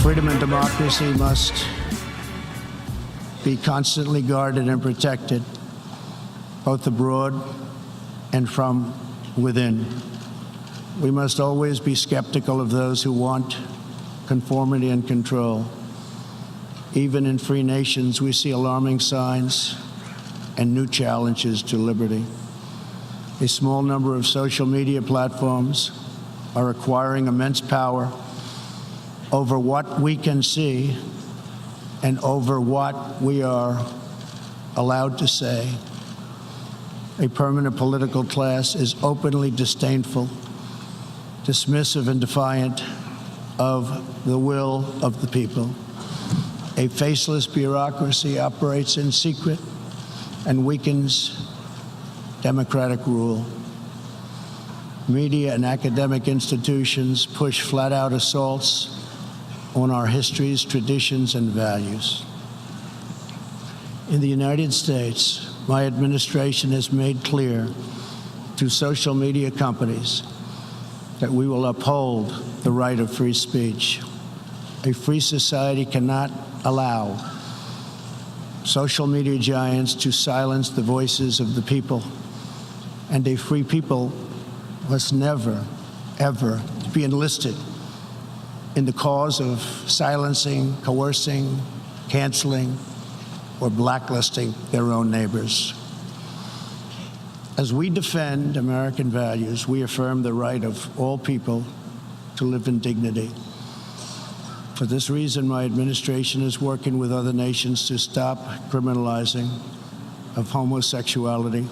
Freedom and democracy must be constantly guarded and protected, both abroad and from within. We must always be skeptical of those who want conformity and control. Even in free nations, we see alarming signs and new challenges to liberty. A small number of social media platforms are acquiring immense power over what we can see and over what we are allowed to say. A permanent political class is openly disdainful, dismissive, and defiant of the will of the people. A faceless bureaucracy operates in secret and weakens democratic rule. Media and academic institutions push flat-out assaults on our histories, traditions, and values. In the United States, my administration has made clear to social media companies that we will uphold the right of free speech. A free society cannot allow social media giants to silence the voices of the people, and a free people must never, ever be enlisted in the cause of silencing, coercing, canceling, or blacklisting their own neighbors. As we defend American values, we affirm the right of all people to live in dignity. For this reason, my administration is working with other nations to stop criminalizing of homosexuality,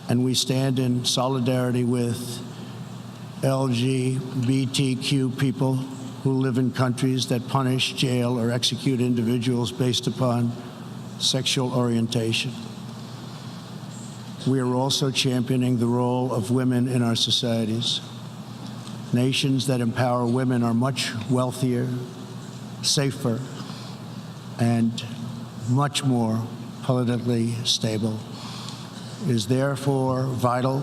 and we stand in solidarity with LGBTQ people who live in countries that punish, jail, or execute individuals based upon sexual orientation. We are also championing the role of women in our societies. Nations that empower women are much wealthier, safer, and much more politically stable. It is therefore vital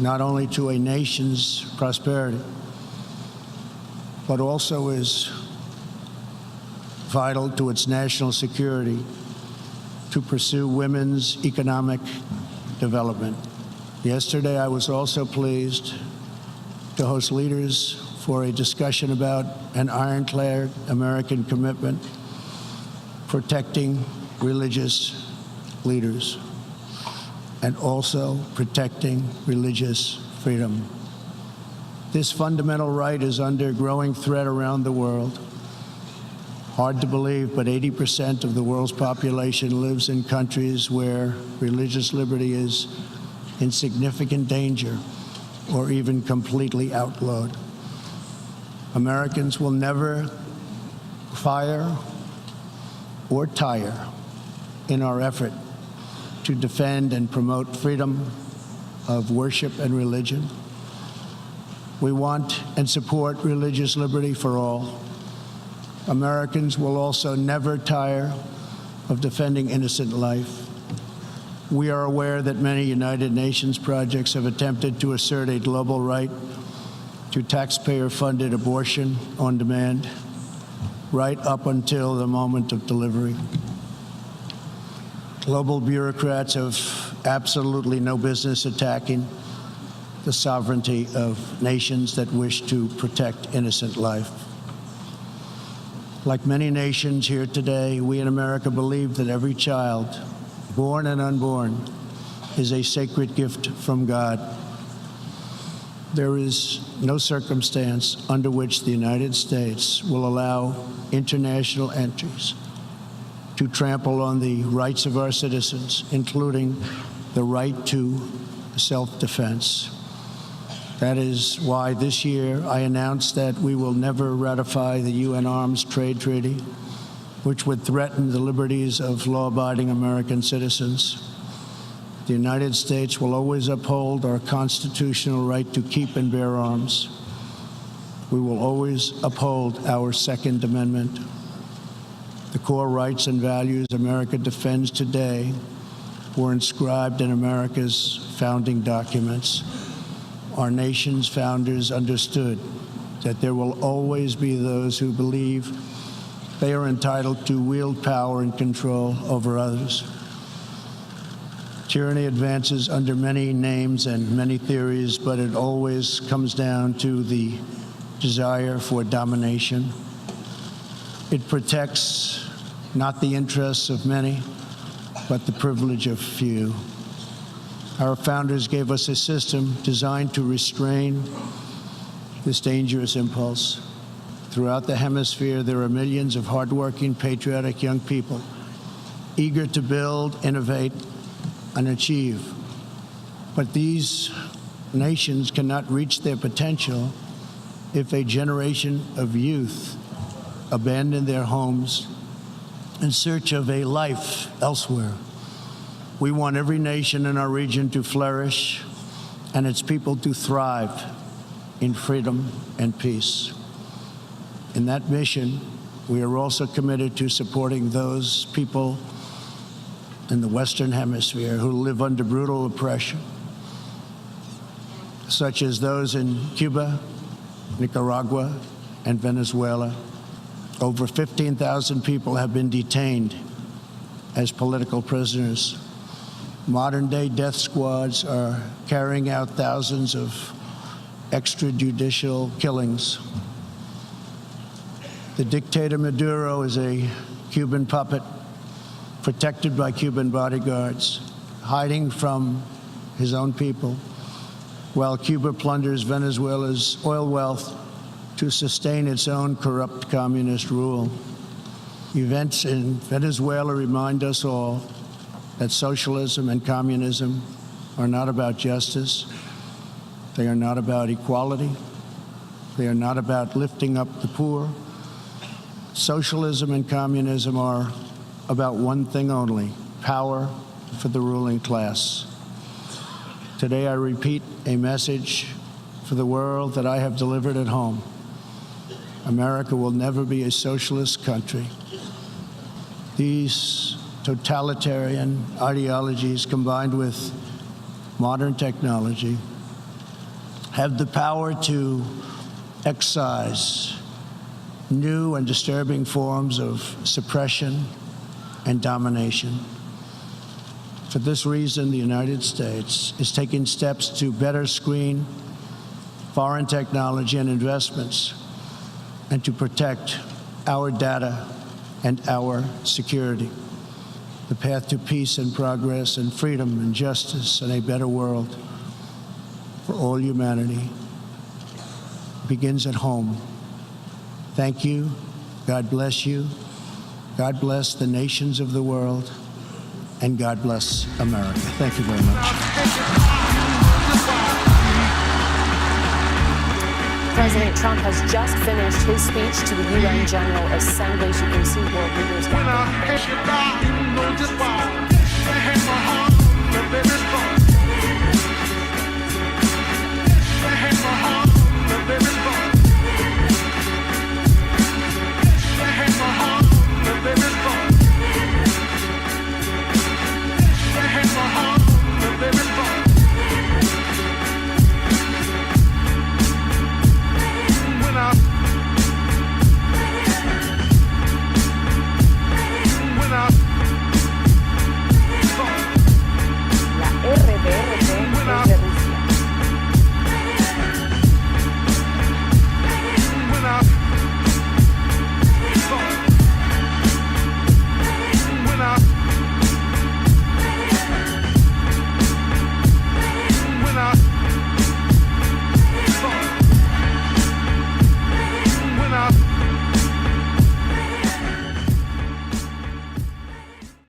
not only to a nation's prosperity, but also is vital to its national security to pursue women's economic development. Yesterday, I was also pleased to host leaders for a discussion about an ironclad American commitment protecting religious leaders and also protecting religious freedom. This fundamental right is under growing threat around the world. Hard to believe, but 80% of the world's population lives in countries where religious liberty is in significant danger or even completely outlawed. Americans will never fire or tire in our effort to defend and promote freedom of worship and religion. We want and support religious liberty for all. Americans will also never tire of defending innocent life. We are aware that many United Nations projects have attempted to assert a global right to taxpayer-funded abortion on demand, right up until the moment of delivery. Global bureaucrats have absolutely no business attacking the sovereignty of nations that wish to protect innocent life. Like many nations here today, we in America believe that every child, born and unborn, is a sacred gift from God. There is no circumstance under which the United States will allow international entries to trample on the rights of our citizens, including the right to self-defense. That is why this year I announced that we will never ratify the UN Arms Trade Treaty, which would threaten the liberties of law-abiding American citizens. The United States will always uphold our constitutional right to keep and bear arms. We will always uphold our Second Amendment. The core rights and values America defends today were inscribed in America's founding documents. Our nation's founders understood that there will always be those who believe they are entitled to wield power and control over others. Tyranny advances under many names and many theories, but it always comes down to the desire for domination. It protects not the interests of many, but the privilege of few. Our founders gave us a system designed to restrain this dangerous impulse. Throughout the hemisphere, there are millions of hardworking, patriotic young people eager to build, innovate, and achieve. But these nations cannot reach their potential if a generation of youth abandon their homes in search of a life elsewhere. We want every nation in our region to flourish and its people to thrive in freedom and peace. In that mission, we are also committed to supporting those people in the Western Hemisphere who live under brutal oppression, such as those in Cuba, Nicaragua, and Venezuela. Over 15,000 people have been detained as political prisoners. Modern-day death squads are carrying out thousands of extrajudicial killings. The dictator Maduro is a Cuban puppet protected by Cuban bodyguards, hiding from his own people, while Cuba plunders Venezuela's oil wealth to sustain its own corrupt communist rule. Events in Venezuela remind us all that socialism and communism are not about justice. They are not about equality. They are not about lifting up the poor. Socialism and communism are about one thing only: power for the ruling class. Today, I repeat a message for the world that I have delivered at home. America will never be a socialist country. These totalitarian ideologies, combined with modern technology, have the power to excise new and disturbing forms of suppression and domination. For this reason, the United States is taking steps to better screen foreign technology and investments and to protect our data and our security. The path to peace and progress and freedom and justice and a better world for all humanity begins at home. Thank you. God bless you. God bless the nations of the world. And God bless America. Thank you very much. President Trump has just finished his speech to the UN General Assembly. So you can see world leaders.